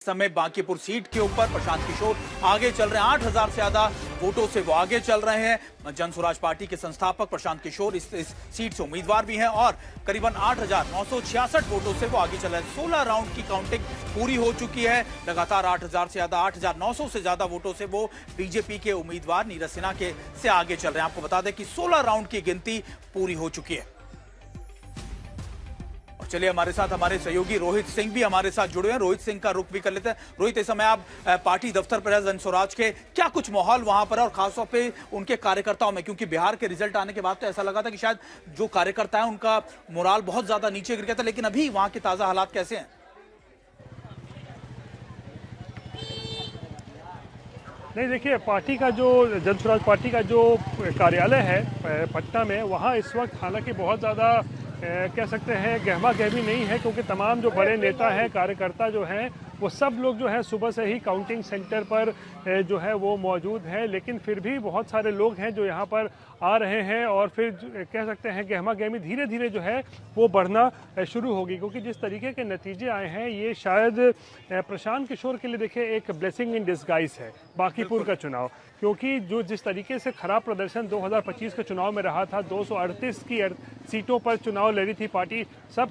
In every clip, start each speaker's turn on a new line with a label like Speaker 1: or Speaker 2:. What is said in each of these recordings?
Speaker 1: समय बांकीपुर सीट के ऊपर प्रशांत किशोर आगे चल रहे हैं। 8,000 से ज्यादा वोटों से वो आगे चल रहे हैं। जन स्वराज पार्टी के संस्थापक प्रशांत किशोर इस सीट से उम्मीदवार भी हैं और करीबन 8,966 वोटों से वो आगे चल रहे हैं। 16 राउंड की काउंटिंग पूरी हो चुकी है। लगातार 8,000 से ज्यादा 8,900 से ज्यादा वोटों से वो बीजेपी के उम्मीदवार नीरज सिन्हा के से आगे चल रहे हैं। आपको बता दें कि 16 राउंड की गिनती पूरी हो चुकी है। चलिए हमारे साथ हमारे सहयोगी रोहित सिंह भी हमारे साथ जुड़े हैं। रोहित सिंह का रुख भी कर लेते हैं। रोहित, इस समय आप पार्टी दफ्तर पर है जन स्वराज के, क्या कुछ माहौल वहां पर है और खासतौर पे उनके कार्यकर्ताओं में, क्योंकि बिहार के रिजल्ट आने के बाद तो ऐसा लगा था कि शायद जो कार्यकर्ता है उनका मोराल बहुत ज्यादा नीचे गिर गया था, लेकिन अभी वहां के ताजा हालात कैसे हैं?
Speaker 2: नहीं, देखिए, पार्टी का जो जन स्वराज पार्टी का जो कार्यालय है पटना में, वहाँ इस वक्त हालांकि बहुत ज़्यादा कह सकते हैं गहमा गहमी नहीं है, क्योंकि तमाम जो बड़े नेता हैं, कार्यकर्ता जो हैं, वो सब लोग जो है सुबह से ही काउंटिंग सेंटर पर जो है वो मौजूद हैं। लेकिन फिर भी बहुत सारे लोग हैं जो यहाँ पर आ रहे हैं और फिर कह सकते हैं गहमा गहमी धीरे धीरे जो है वो बढ़ना शुरू होगी, क्योंकि जिस तरीके के नतीजे आए हैं ये शायद प्रशांत किशोर के लिए देखिए एक ब्लेसिंग इन डिस्गाइज है बांकीपुर का चुनाव, क्योंकि जो जिस तरीके से खराब प्रदर्शन 2025 के चुनाव में रहा था, 238 की सीटों पर चुनाव लड़ी थी पार्टी, सब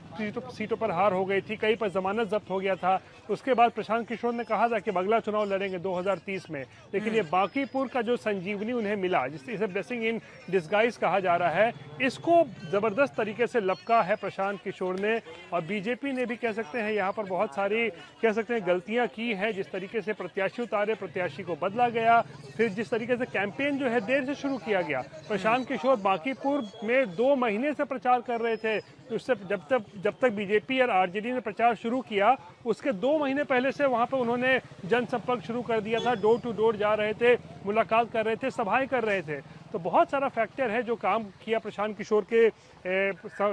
Speaker 2: सीटों पर हार हो गई थी, कई पर जमानत जब्त हो गया था। उसके बाद प्रशांत किशोर ने कहा था कि अगला चुनाव लड़ेंगे 2030 में, लेकिन ये बांकीपुर का जो संजीवनी उन्हें मिला, जिसे ब्लेसिंग इन डिस्गाइज कहा जा रहा है, इसको जबरदस्त तरीके से लपका है प्रशांत किशोर ने। और बीजेपी ने भी कह सकते हैं यहाँ पर बहुत सारी कह सकते हैं गलतियां की है। जिस तरीके से प्रत्याशी उतारे, प्रत्याशी को बदला गया, फिर जिस तरीके से कैंपेन जो है देर से शुरू किया गया। प्रशांत किशोर बांकीपुर में 2 महीने से प्रचार कर रहे थे, उससे जब तक बीजेपी और आरजेडी ने प्रचार शुरू किया, उसके 2 महीने पहले से वहां पर उन्होंने जनसंपर्क शुरू कर दिया था। डोर टू डोर जा रहे थे, मुलाकात कर रहे थे, सभाएं कर रहे थे। तो बहुत सारा फैक्टर है जो काम किया प्रशांत किशोर के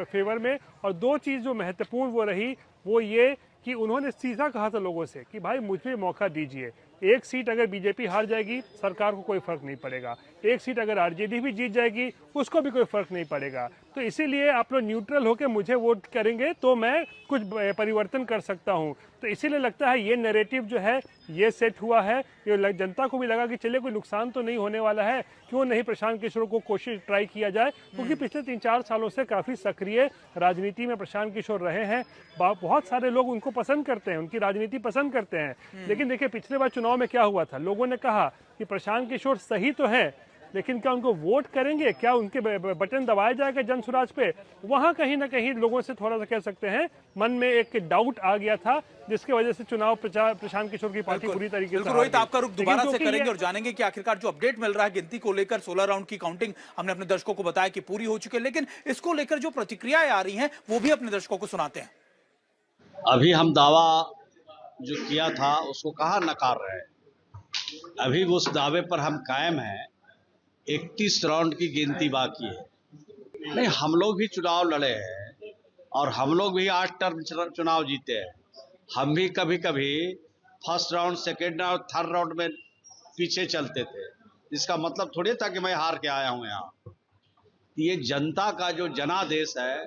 Speaker 2: फेवर में। और 2 चीज़ जो महत्वपूर्ण वो रही, वो ये कि उन्होंने सीधा कहा था लोगों से कि भाई मुझे मौका दीजिए। एक सीट अगर बीजेपी हार जाएगी सरकार को कोई फर्क नहीं पड़ेगा, एक सीट अगर आरजेडी भी जीत जाएगी उसको भी कोई फर्क नहीं पड़ेगा। तो इसीलिए आप लोग न्यूट्रल होकर मुझे वोट करेंगे तो मैं कुछ परिवर्तन कर सकता हूं। तो इसीलिए लगता है ये नैरेटिव जो है ये सेट हुआ है। ये जनता को भी लगा कि चलिए कोई नुकसान तो नहीं होने वाला है, क्यों नहीं प्रशांत किशोर को कोशिश ट्राई किया जाए, क्योंकि पिछले 3-4 सालों से काफ़ी सक्रिय राजनीति में प्रशांत किशोर रहे हैं। बहुत सारे लोग उनको पसंद करते हैं, उनकी राजनीति पसंद करते हैं। लेकिन देखिए पिछले बार चुनाव में क्या हुआ था, लोगों ने कहा कि प्रशांत किशोर सही तो है, लेकिन क्या उनको वोट करेंगे, क्या उनके बटन दबाया जाएगा जन स्वराज पे? वहां कहीं ना कहीं लोगों से थोड़ा सा कह सकते हैं मन में एक डाउट आ गया था, जिसकी वजह से चुनाव प्रचार प्रशांत किशोर की पार्टी पूरी तरीके से।
Speaker 1: रोहित, आपका रुख दोबारा से करेंगे और जानेंगे कि आखिरकार जो अपडेट मिल रहा है गिनती को लेकर, 16 राउंड की काउंटिंग हमने अपने दर्शकों को बताया कि पूरी हो चुकी है, लेकिन इसको लेकर जो प्रतिक्रियाएं आ रही हैं वो भी अपने दर्शकों को सुनाते हैं।
Speaker 3: अभी हम दावा जो किया था उसको कहाँ नकार रहे हैं, अभी उस दावे पर हम कायम हैं। 31 राउंड की गिनती बाकी है। नहीं, हम लोग भी चुनाव लड़े हैं और हम लोग भी 8 टर्म चुनाव जीते हैं। हम भी कभी कभी first round, second round, third round में पीछे चलते थे। इसका मतलब थोड़ी था कि मैं हार के आया हूं यहाँ। ये जनता का जो जनादेश है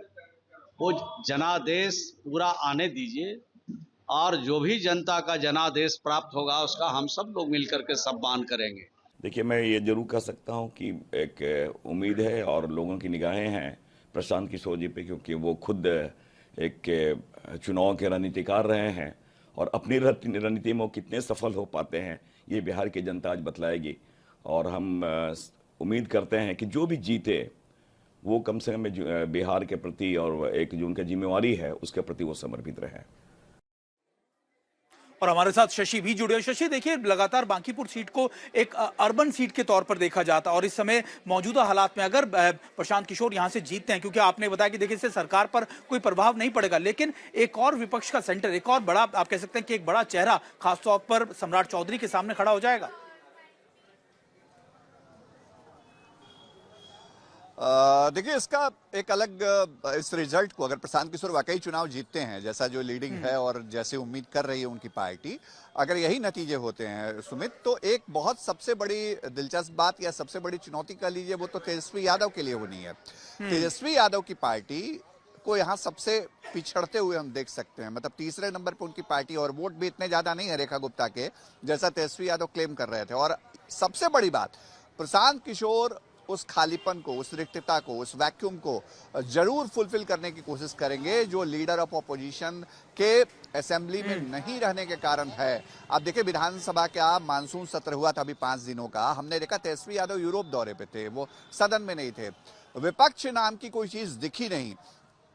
Speaker 3: वो जनादेश पूरा आने दीजिए, और जो भी जनता का जनादेश प्राप्त होगा उसका हम सब लोग मिलकर के सम्मान करेंगे।
Speaker 4: देखिए, मैं ये जरूर कह सकता हूँ कि एक उम्मीद है और लोगों की निगाहें हैं प्रशांत किशोर जी पे, क्योंकि वो खुद एक चुनाव के रणनीतिकार रहे हैं और अपनी रणनीति में वो कितने सफल हो पाते हैं ये बिहार की जनता आज बतलाएगी। और हम उम्मीद करते हैं कि जो भी जीते वो कम से कम बिहार के प्रति और एक जो उनका जिम्मेवारी है उसके प्रति वो समर्पित रहे।
Speaker 1: और हमारे साथ शशि भी जुड़े। शशि, देखिए लगातार बांकीपुर सीट को एक अर्बन सीट के तौर पर देखा जाता है और इस समय मौजूदा हालात में अगर प्रशांत किशोर यहां से जीतते हैं, क्योंकि आपने बताया कि देखिए इससे सरकार पर कोई प्रभाव नहीं पड़ेगा, लेकिन एक और विपक्ष का सेंटर, एक और बड़ा, आप कह सकते हैं कि एक बड़ा चेहरा खासतौर पर सम्राट चौधरी के सामने खड़ा हो जाएगा।
Speaker 5: देखिए, इसका एक अलग इस रिजल्ट को, अगर प्रशांत किशोर वाकई चुनाव जीतते हैं जैसा जो लीडिंग है और जैसे उम्मीद कर रही है उनकी पार्टी, अगर यही नतीजे होते हैं सुमित, तो एक बहुत सबसे बड़ी दिलचस्प बात या सबसे बड़ी चुनौती कह लीजिए वो तो तेजस्वी यादव के लिए होनी है। तेजस्वी यादव की पार्टी को यहाँ सबसे पिछड़ते हुए हम देख सकते हैं। मतलब तीसरे नंबर पर उनकी पार्टी, और वोट भी इतने ज्यादा नहीं है रेखा गुप्ता के, जैसा तेजस्वी यादव क्लेम कर रहे थे। और सबसे बड़ी बात, प्रशांत किशोर उस खालीपन को, उस रिक्तता को, उस वैक्यूम को जरूर फुलफिल करने की कोशिश करेंगे जो लीडर ऑफ ऑपोजिशन के असेंबली में नहीं रहने के कारण है। अब देखिए, विधानसभा का मानसून सत्र हुआ था अभी 5 दिनों का, हमने देखा तेजस्वी यादव यूरोप दौरे पे थे, वो सदन में नहीं थे, विपक्ष नाम की कोई चीज दिखी नहीं।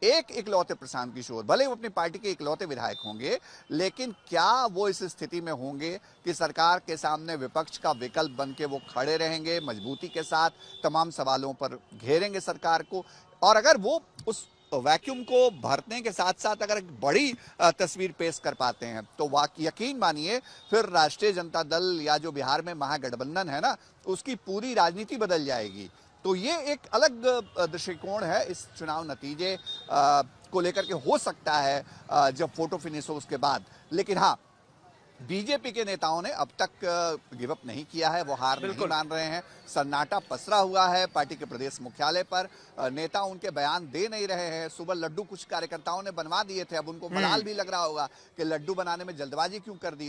Speaker 5: एक इकलौते प्रशांत किशोर, भले वो अपनी पार्टी के इकलौते विधायक होंगे, लेकिन क्या वो इस स्थिति में होंगे कि सरकार के सामने विपक्ष का विकल्प बन के वो खड़े रहेंगे, मजबूती के साथ तमाम सवालों पर घेरेंगे सरकार को? और अगर वो उस वैक्यूम को भरने के साथ साथ अगर एक बड़ी तस्वीर पेश कर पाते हैं तो यकीन मानिए फिर राष्ट्रीय जनता दल या जो बिहार में महागठबंधन है ना, उसकी पूरी राजनीति बदल जाएगी। तो ये एक अलग दृष्टिकोण है इस चुनाव नतीजे को लेकर के, हो सकता है जब फोटो फिनिश हो उसके बाद। लेकिन हाँ, बीजेपी के नेताओं ने अब तक गिव अप नहीं किया है, वो हार नहीं मान रहे हैं। सन्नाटा पसरा हुआ है पार्टी के प्रदेश मुख्यालय पर, नेता उनके बयान दे नहीं रहे हैं। सुबह लड्डू कुछ कार्यकर्ताओं ने बनवा दिए थे, अब उनको मलाल भी लग रहा होगा कि लड्डू बनाने में जल्दबाजी क्यों कर दी।